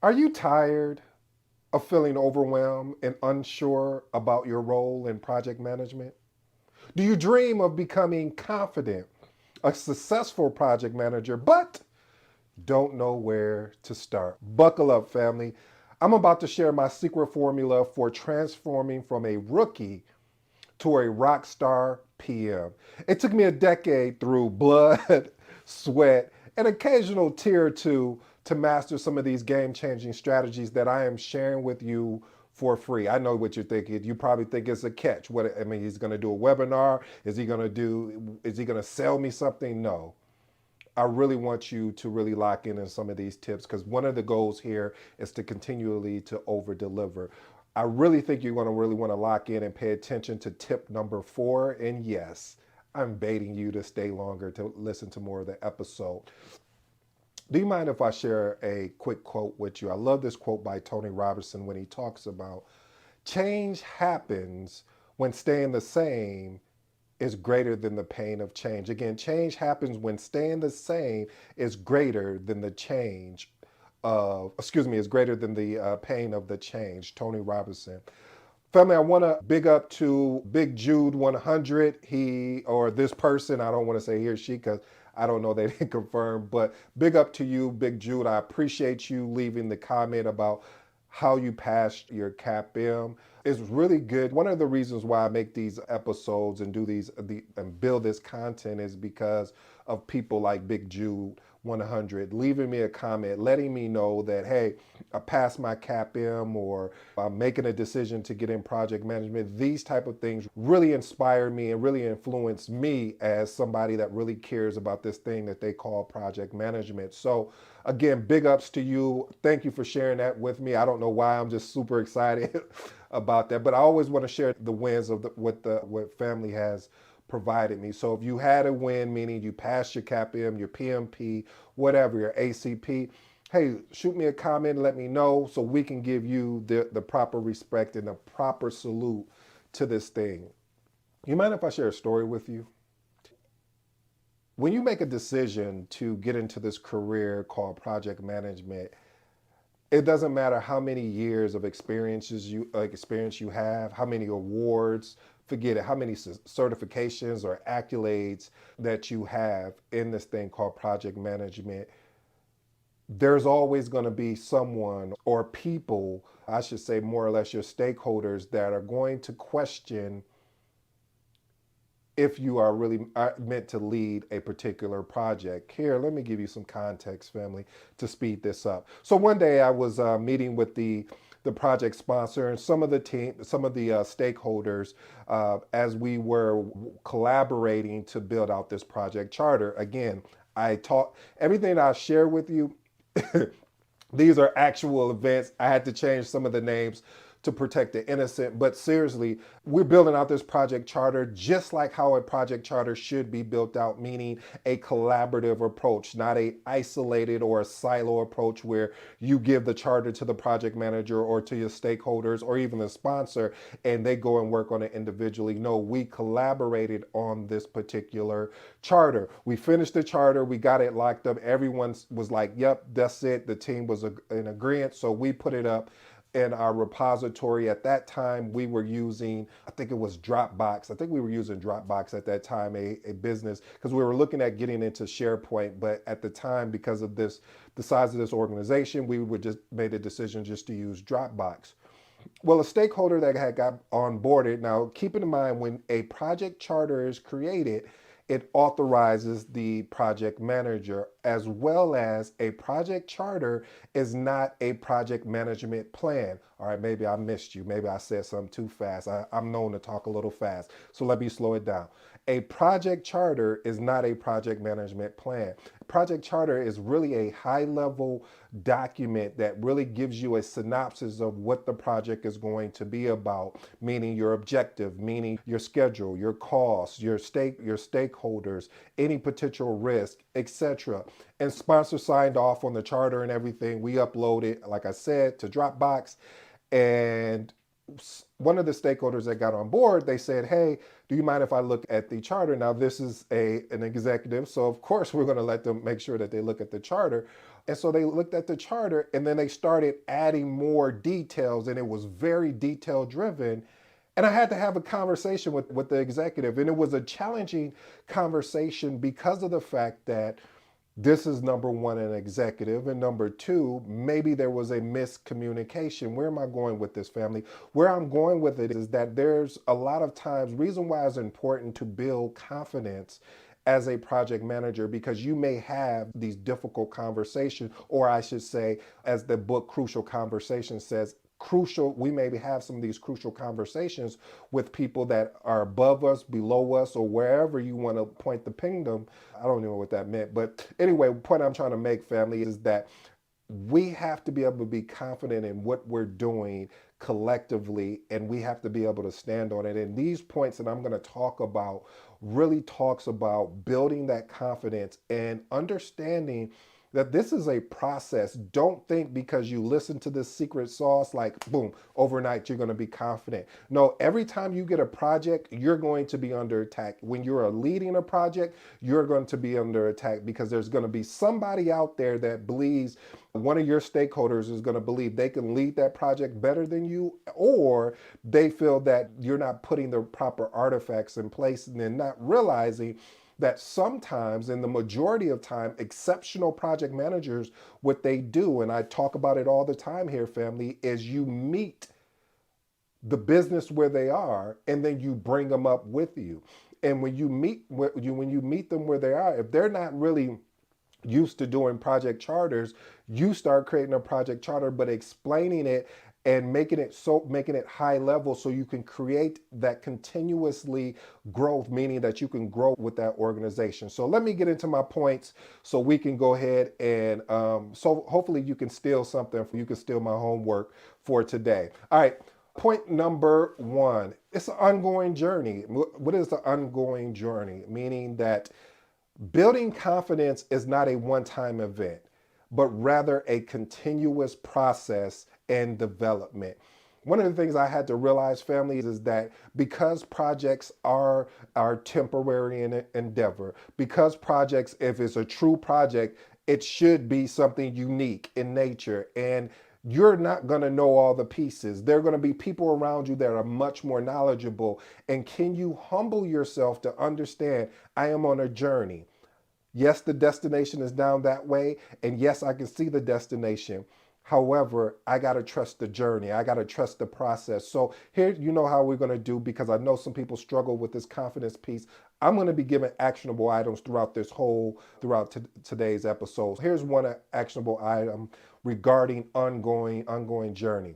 Are you tired of feeling overwhelmed and unsure about your role in project management? Do you dream of becoming confident, a successful project manager, but don't know where to start? Buckle up, family. I'm about to share my secret formula for transforming from a rookie to a rock star PM. It took me a decade through blood, sweat, an occasional tear or two to master some of these game changing strategies that I am sharing with you for free. I know what you're thinking. You probably think it's a catch. What I mean, he's going to do a webinar. Is he going to sell me something? No. I really want you to really lock in on some of these tips because one of the goals here is to continually to over deliver. I really think you're going to really want to lock in and pay attention to tip number 4. And yes, I'm baiting you to stay longer to listen to more of the episode. Do you mind if I share a quick quote with you? I love this quote by Tony Robinson when he talks about change happens when staying the same is greater than the pain of change. Again, change happens when staying the same is greater than the change is greater than the pain of the change. Tony Robinson. Family, I want to big up to Big Jude 100. He or this person, I don't want to say he or she because I don't know, they didn't confirm, but big up to you, Big Jude. I appreciate you leaving the comment about how you passed your CAPM. It's really good. One of the reasons why I make these episodes and and build this content is because of people like Big Jude 100 leaving me a comment, letting me know that, hey, I passed my CAPM or I'm making a decision to get in project management. These type of things really inspire me and really influence me as somebody that really cares about this thing that they call project management. So again, big ups to you. Thank you for sharing that with me. I don't know why, I'm just super excited about that, but I always want to share the wins of what family has provided me. So if you had a win, meaning you passed your CAPM, your PMP, whatever, your ACP, hey, shoot me a comment and let me know so we can give you the proper respect and the proper salute to this thing. You mind if I share a story with you? When you make a decision to get into this career called project management, it doesn't matter how many years of experience you have, how many awards, forget it, how many certifications or accolades that you have in this thing called project management. There's always going to be someone or people, I should say more or less your stakeholders, that are going to question if you are really meant to lead a particular project. Here, let me give you some context, family, to speed this up. So one day I was meeting with the project sponsor and some of the team, some of the stakeholders, as we were collaborating to build out this project charter. Again, I taught everything I share with you. These are actual events. I had to change some of the names to protect the innocent. But seriously, we're building out this project charter just like how a project charter should be built out, meaning a collaborative approach, not a isolated or a silo approach where you give the charter to the project manager or to your stakeholders or even the sponsor and they go and work on it individually. No, we collaborated on this particular charter. We finished the charter, we got it locked up. Everyone was like, yep, that's it. The team was in agreement. So we put it up in our repository. At that time, we were using, I think it was Dropbox. I think we were using Dropbox at that time, a business, because we were looking at getting into SharePoint. But at the time, because of this, the size of this organization, we would just made a decision just to use Dropbox. Well, a stakeholder that had got onboarded, now keep in mind when a project charter is created, it authorizes the project manager, as well as a project charter is not a project management plan. All right, maybe I missed you. Maybe I said something too fast. I'm known to talk a little fast. So let me slow it down. A project charter is not a project management plan. Project charter is really a high level document that really gives you a synopsis of what the project is going to be about, meaning your objective, meaning your schedule, your costs, your stakeholders, any potential risk, etc. And sponsor signed off on the charter and everything. We upload it, like I said, to Dropbox. And one of the stakeholders that got on board, they said, hey, do you mind if I look at the charter? Now, this is an executive, so of course we're going to let them make sure that they look at the charter. And so they looked at the charter and then they started adding more details, and it was very detail driven. And I had to have a conversation with the executive, and it was a challenging conversation because of the fact that this is number one, an executive, and number two, maybe there was a miscommunication. Where am I going with this, family? Where I'm going with it is that there's a lot of times, reason why it's important to build confidence as a project manager, because you may have these difficult conversations, or I should say, as the book Crucial Conversations says, crucial, we maybe have some of these crucial conversations with people that are above us, below us, or wherever you want to point the kingdom. I don't know what that meant, but anyway, the point I'm trying to make, family, is that we have to be able to be confident in what we're doing collectively, and we have to be able to stand on it. And these points that I'm going to talk about really talks about building that confidence and understanding that this is a process. Don't think because you listen to this secret sauce, like boom, overnight you're going to be confident. No, every time you get a project, you're going to be under attack. When you're leading a project, you're going to be under attack because there's going to be somebody out there that believes, one of your stakeholders is going to believe they can lead that project better than you, or they feel that you're not putting the proper artifacts in place, and then not realizing that sometimes, in the majority of time, exceptional project managers, what they do, and I talk about it all the time here, family, is you meet the business where they are, and then you bring them up with you. And when you meet them where they are, if they're not really used to doing project charters, you start creating a project charter, but explaining it and making it high level so you can create that continuously growth, meaning that you can grow with that organization. So let me get into my points so we can go ahead and so hopefully you can steal something, you can steal my homework for today. All right. Point number one, it's an ongoing journey. What is the ongoing journey? Meaning that building confidence is not a one-time event, but rather a continuous process and development. One of the things I had to realize, family, is that because projects are temporary in endeavor, because projects, if it's a true project, it should be something unique in nature, and you're not going to know all the pieces. There are going to be people around you that are much more knowledgeable. And can you humble yourself to understand, I am on a journey? Yes, the destination is down that way. And yes, I can see the destination. However, I got to trust the journey. I got to trust the process. So here, you know how we're going to do, because I know some people struggle with this confidence piece. I'm going to be giving actionable items throughout today's episode. Here's one actionable item regarding ongoing journey.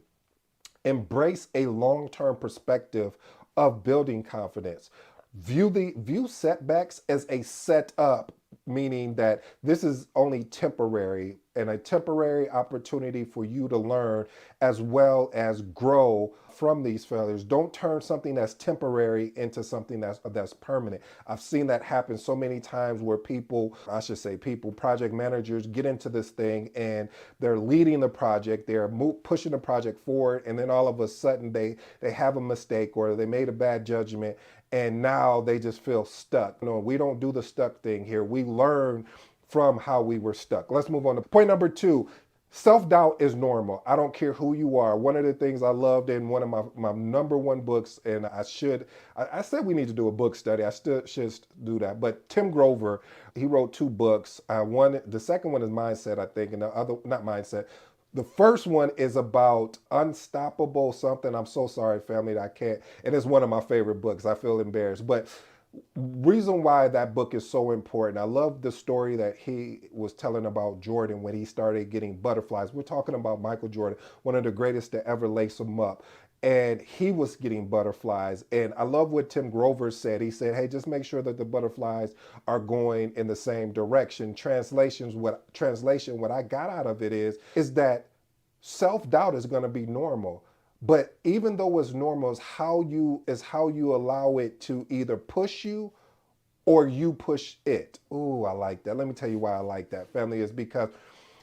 Embrace a long-term perspective of building confidence. View setbacks as a setup, meaning that this is only temporary and a temporary opportunity for you to learn as well as grow from these failures. Don't turn something that's temporary into something that's permanent. I've seen that happen so many times where project managers get into this thing and they're leading the project, they're pushing the project forward, and then all of a sudden they have a mistake or they made a bad judgment, and now they just feel stuck. No, we don't do the stuck thing here. We learn from how we were stuck. Let's move on to point number two. Self-doubt is normal. I don't care who you are. One of the things I loved in one of my number one books, and I said we need to do a book study. I still should do that. But Tim Grover, he wrote two books. The second one is Mindset, I think, and the other, not Mindset. The first one is about unstoppable something. I'm so sorry, family, that I can't. And it's one of my favorite books. I feel embarrassed. But reason why that book is so important, I love the story that he was telling about Jordan when he started getting butterflies. We're talking about Michael Jordan, one of the greatest to ever lace them up. And he was getting butterflies. And I love what Tim Grover said. He said, hey, just make sure that the butterflies are going in the same direction. Translation, what I got out of it is that self-doubt is going to be normal. But even though it's normal, is how you allow it to either push you or you push it. Ooh, I like that. Let me tell you why I like that, family, is because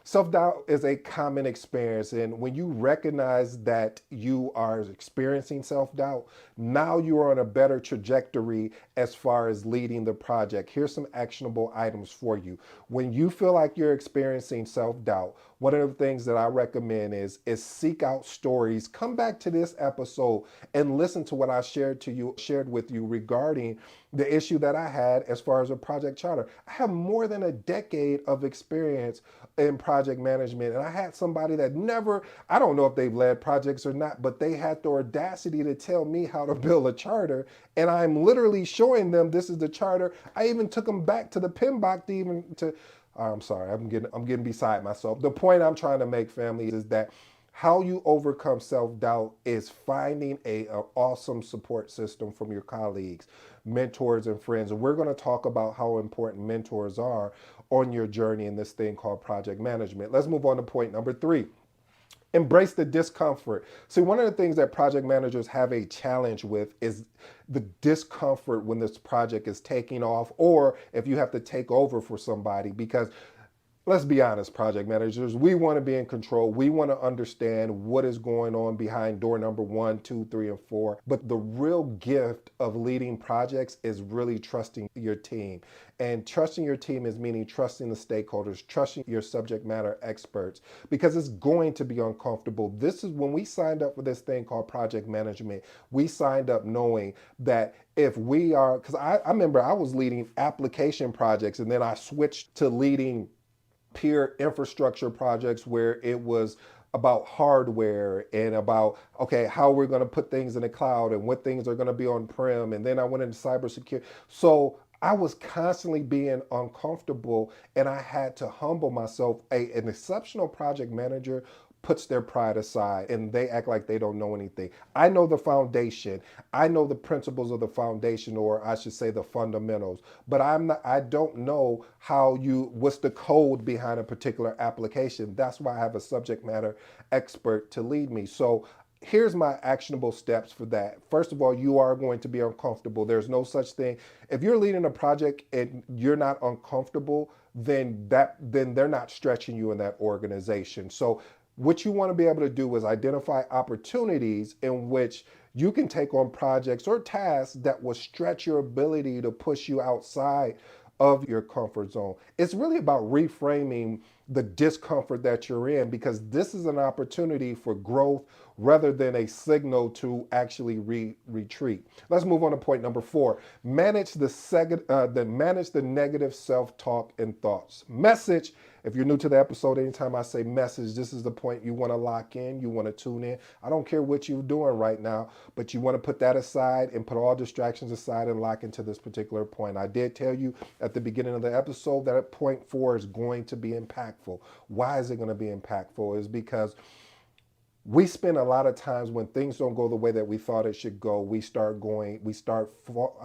Self doubt is a common experience. And when you recognize that you are experiencing self doubt, now you are on a better trajectory as far as leading the project. Here's some actionable items for you. When you feel like you're experiencing self doubt, one of the things that I recommend is seek out stories. Come back to this episode and listen to what I shared with you regarding the issue that I had as far as a project charter. I have more than a decade of experience in project management, and I had somebody that never, I don't know if they've led projects or not, but they had the audacity to tell me how to build a charter, and I'm literally showing them this is the charter. I even took them back to the PMBOK to even to I'm sorry, I'm getting beside myself. The point I'm trying to make, family, is that how you overcome self-doubt is finding a awesome support system from your colleagues, mentors, and friends. And we're going to talk about how important mentors are on your journey in this thing called project management. Let's move on to point number 3. Embrace the discomfort. See, one of the things that project managers have a challenge with is the discomfort when this project is taking off, or if you have to take over for somebody, because let's be honest, project managers, we want to be in control. We want to understand what is going on behind door number 1, 2, 3, and 4. But the real gift of leading projects is really trusting your team. And trusting your team is meaning trusting the stakeholders, trusting your subject matter experts, because it's going to be uncomfortable. This is when we signed up for this thing called project management. We signed up knowing that if we are, because I remember I was leading application projects and then I switched to leading peer infrastructure projects where it was about hardware and about, okay, how we're going to put things in the cloud and what things are going to be on prem. And then I went into cybersecurity. So I was constantly being uncomfortable, and I had to humble myself. An exceptional project manager puts their pride aside and they act like they don't know anything. I know the foundation. I know the principles of the foundation, or I should say the fundamentals, but I don't know what's the code behind a particular application. That's why I have a subject matter expert to lead me. So here's my actionable steps for that. First of all, you are going to be uncomfortable. There's no such thing. If you're leading a project and you're not uncomfortable, then they're not stretching you in that organization. So what you want to be able to do is identify opportunities in which you can take on projects or tasks that will stretch your ability to push you outside of your comfort zone. It's really about reframing the discomfort that you're in, because this is an opportunity for growth rather than a signal to actually retreat. Let's move on to point number 4. Manage manage the negative self-talk and thoughts. Message. If you're new to the episode, anytime I say message, this is the point you want to lock in, you want to tune in. I don't care what you're doing right now, but you want to put that aside and put all distractions aside and lock into this particular point. I did tell you at the beginning of the episode that point 4 is going to be impactful. Why is it going to be impactful? Is because we spend a lot of times when things don't go the way that we thought it should go, I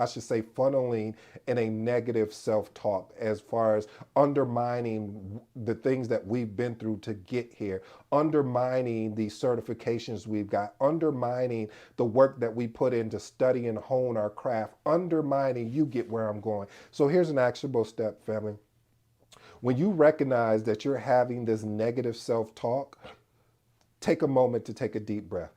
should say, funneling in a negative self-talk as far as undermining the things that we've been through to get here, undermining the certifications we've got, undermining the work that we put in to study and hone our craft, undermining, you get where I'm going. So here's an actionable step, family. When you recognize that you're having this negative self-talk, take a moment to take a deep breath.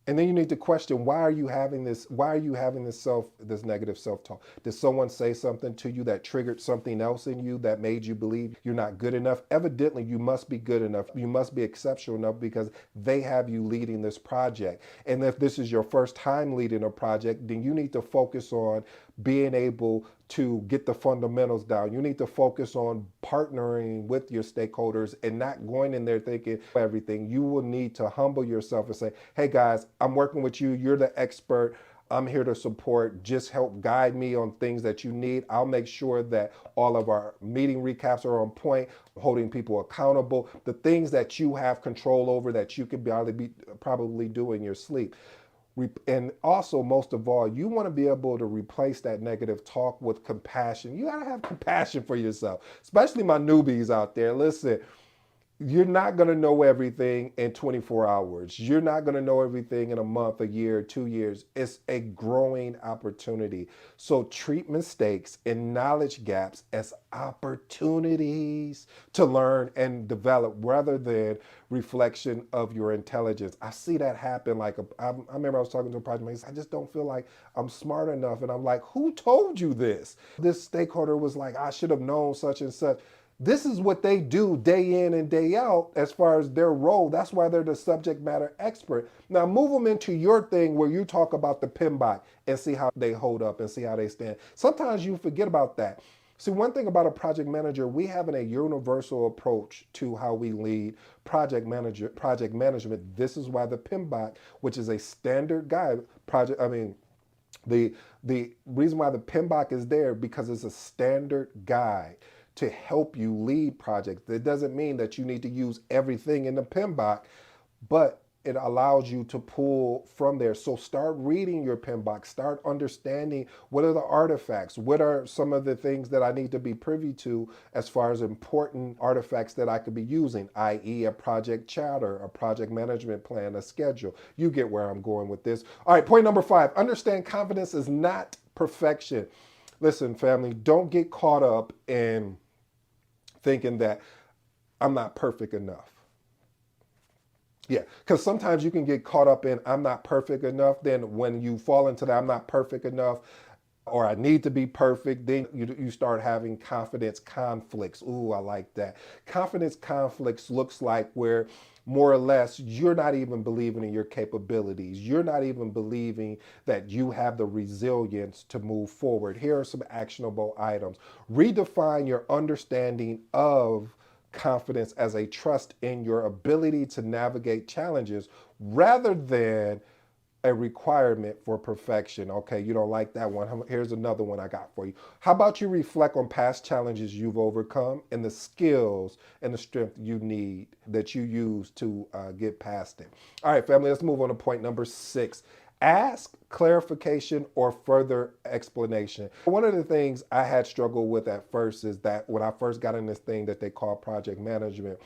And then you need to question, why are you having this this negative self-talk? Did someone say something to you that triggered something else in you that made you believe you're not good enough? Evidently, you must be good enough. You must be exceptional enough because they have you leading this project. And if this is your first time leading a project, then you need to focus on being able to get the fundamentals down. You need to focus on partnering with your stakeholders and not going in there thinking everything. You will need to humble yourself and say, hey guys, I'm working with you. You're the expert. I'm here to support. Just help guide me on things that you need. I'll make sure that all of our meeting recaps are on point, holding people accountable, the things that you have control over that you could probably do in your sleep. And also, most of all, you want to be able to replace that negative talk with compassion. You got to have compassion for yourself, especially my newbies out there. Listen, You're not going to know everything in 24 hours. You're not going to know everything in a month, a year, 2 years. It's a growing opportunity. So treat mistakes and knowledge gaps as opportunities to learn and develop rather than reflection of your intelligence. I see that happen. I remember I was talking to a project manager. I just don't feel like I'm smart enough. And I'm like, who told you this? This stakeholder was like, I should have known such and such. This is what they do day in and day out as far as their role. That's why they're the subject matter expert. Now move them into your thing where you talk about the PMBOK and see how they hold up and see how they stand. Sometimes you forget about that. See, one thing about a project manager, we have a universal approach to how we lead project management. This is why the PMBOK, which is a standard guide, the reason why the PMBOK is there because it's a standard guide to help you lead projects. That doesn't mean that you need to use everything in the PMBOK, but it allows you to pull from there. So start reading your PMBOK, start understanding what are the artifacts, what are some of the things that I need to be privy to as far as important artifacts that I could be using, i.e. a project charter, a project management plan, a schedule. You get where I'm going with this. All right, point number 5, understand confidence is not perfection. Listen, family, don't get caught up in thinking that I'm not perfect enough. Yeah, because sometimes you can get caught up in I'm not perfect enough. Then when you fall into that I'm not perfect enough or I need to be perfect, then you start having confidence conflicts. Ooh, I like that. Confidence conflicts looks like where more or less you're not even believing in your capabilities. You're not even believing that you have the resilience to move forward. Here are some actionable items. Redefine your understanding of confidence as a trust in your ability to navigate challenges rather than a requirement for perfection. Okay, you don't like that one. Here's another one I got for you. How about you reflect on past challenges you've overcome and the skills and the strength you need that you use to get past it? All right, family, let's move on to point number 6. Ask clarification or further explanation. One of the things I had struggled with at first is that when I first got in this thing that they call project management,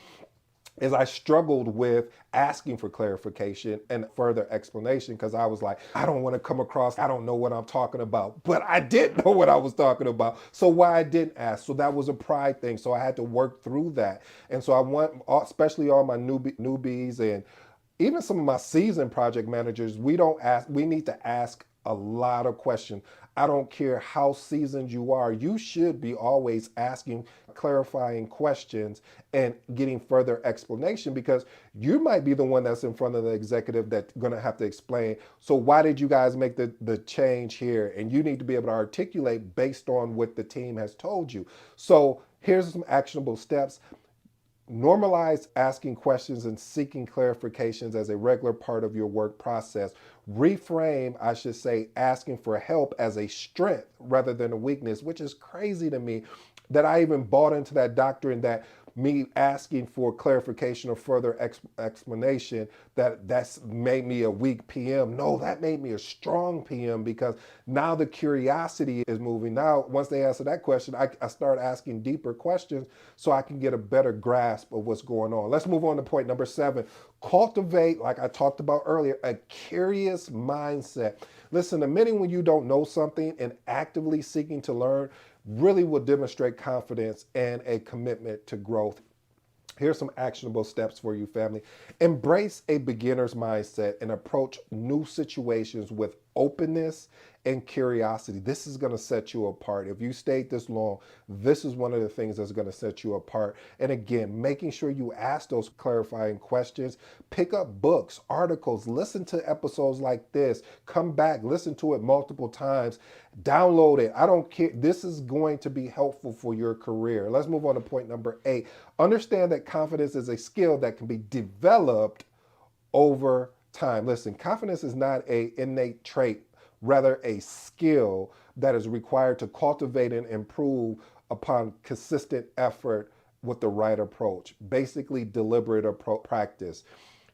is I struggled with asking for clarification and further explanation because I was like, I don't want to come across, I don't know what I'm talking about, but I did know what I was talking about. So why I didn't ask? So that was a pride thing. So I had to work through that. And so I want, especially all my newbies and even some of my seasoned project managers, we need to ask a lot of questions. I don't care how seasoned you are, you should be always asking clarifying questions and getting further explanation because you might be the one that's in front of the executive that's going to have to explain. So why did you guys make the change here? And you need to be able to articulate based on what the team has told you. So here's some actionable steps. Normalize asking questions and seeking clarifications as a regular part of your work process. Reframe, I should say, asking for help as a strength rather than a weakness, which is crazy to me that I even bought into that doctrine that me asking for clarification or further explanation that's made me a weak PM. No, that made me a strong PM because now the curiosity is moving. Now, once they answer that question, I start asking deeper questions so I can get a better grasp of what's going on. Let's move on to point number 7. Cultivate, like I talked about earlier, a curious mindset. Listen, the minute when you don't know something and actively seeking to learn really will demonstrate confidence and a commitment to growth. Here's some actionable steps for you, family. Embrace a beginner's mindset and approach new situations with openness and curiosity. This is going to set you apart. If you stayed this long, this is one of the things that's going to set you apart. And again, making sure you ask those clarifying questions, pick up books, articles, listen to episodes like this, come back, listen to it multiple times, download it. I don't care. This is going to be helpful for your career. Let's move on to point number 8. Understand that confidence is a skill that can be developed over time. Listen, confidence is not an innate trait, rather a skill that is required to cultivate and improve upon consistent effort with the right approach, basically deliberate practice.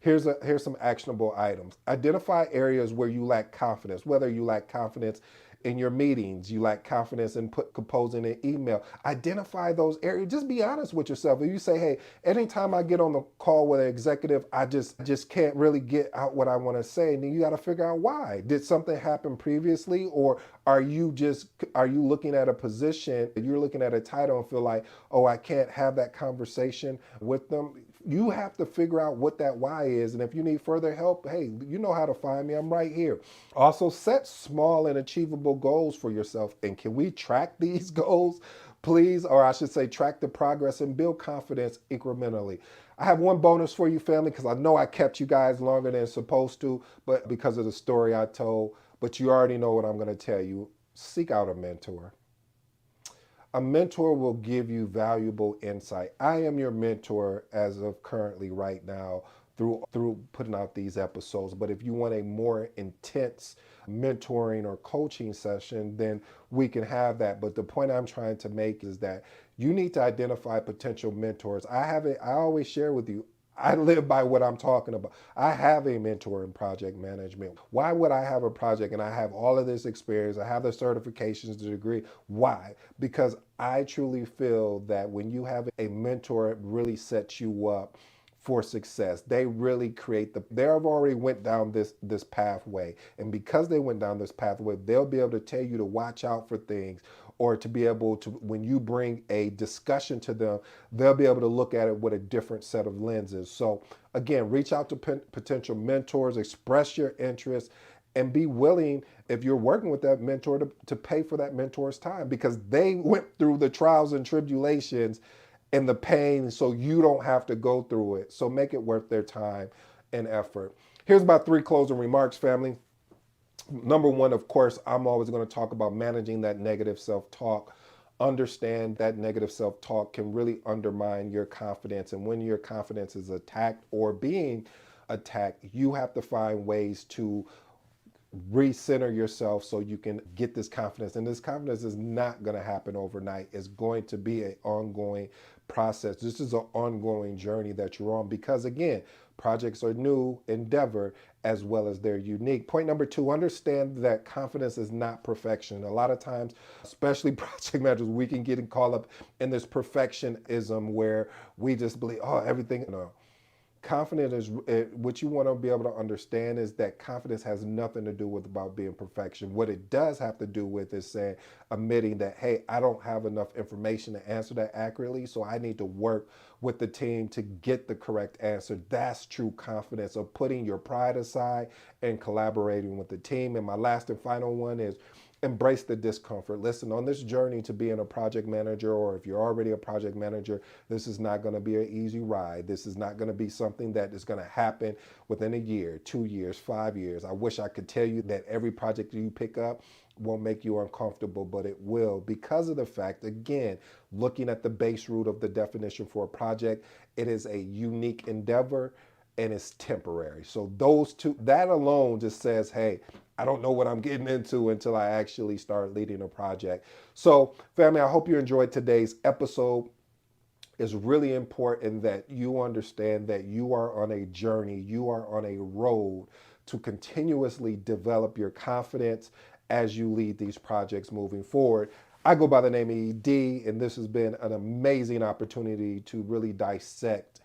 Here's some actionable items. Identify areas where you lack confidence, whether you lack confidence in your meetings. You lack confidence in composing an email. Identify those areas. Just be honest with yourself. If you say, hey, anytime I get on the call with an executive, I just can't really get out what I want to say. And then you got to figure out why. Did something happen previously, or are you looking at a position, you're looking at a title and feel like, oh, I can't have that conversation with them? You have to figure out what that why is. And if you need further help, hey, you know how to find me. I'm right here. Also, set small and achievable goals for yourself. And can we track these goals, please? Or I should say, track the progress and build confidence incrementally. I have one bonus for you, family, because I know I kept you guys longer than supposed to, but because of the story I told, but you already know what I'm going to tell you. Seek out a mentor. A mentor will give you valuable insight. I am your mentor as of currently right now through putting out these episodes. But if you want a more intense mentoring or coaching session, then we can have that. But the point I'm trying to make is that you need to identify potential mentors. I always share with you, I live by what I'm talking about. I have a mentor in project management. Why would I have a project and I have all of this experience? I have the certifications, the degree. Why? Because I truly feel that when you have a mentor, it really sets you up for success. They really create they have already went down this pathway. And because they went down this pathway, they'll be able to tell you to watch out for things, or to be able to, when you bring a discussion to them, they'll be able to look at it with a different set of lenses. So again, reach out to potential mentors, express your interest, and be willing, if you're working with that mentor, to pay for that mentor's time, because they went through the trials and tribulations and the pain, so you don't have to go through it. So make it worth their time and effort. Here's my 3 closing remarks, family. Number one, of course, I'm always going to talk about managing that negative self-talk. Understand that negative self-talk can really undermine your confidence. And when your confidence is attacked or being attacked, you have to find ways to recenter yourself so you can get this confidence. And this confidence is not going to happen overnight. It's going to be an ongoing process. This is an ongoing journey that you're on, because again, projects are new endeavor as well as they're unique. Point number 2, understand that confidence is not perfection. A lot of times, especially project managers, we can get caught up in this perfectionism where we just believe, oh, everything, no. Confidence is what you want to be able to understand is that confidence has nothing to do with about being perfection. What it does have to do with is saying, admitting that, hey, I don't have enough information to answer that accurately, so I need to work with the team to get the correct answer. That's true confidence, of putting your pride aside and collaborating with the team. And my last and final one is embrace the discomfort. Listen, on this journey to being a project manager, or if you're already a project manager, this is not going to be an easy ride. This is not going to be something that is going to happen within a year, 2 years, 5 years. I wish I could tell you that every project you pick up won't make you uncomfortable, but it will, because of the fact, again, looking at the base root of the definition for a project, it is a unique endeavor and it's temporary. So those two, that alone just says, hey, I don't know what I'm getting into until I actually start leading a project. So family, I hope you enjoyed today's episode. It's really important that you understand that you are on a journey, you are on a road to continuously develop your confidence as you lead these projects moving forward. I go by the name of ED, and this has been an amazing opportunity to really dissect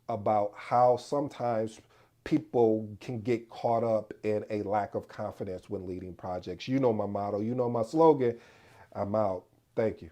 about how sometimes people can get caught up in a lack of confidence when leading projects. You know my motto, you know my slogan. I'm out. Thank you.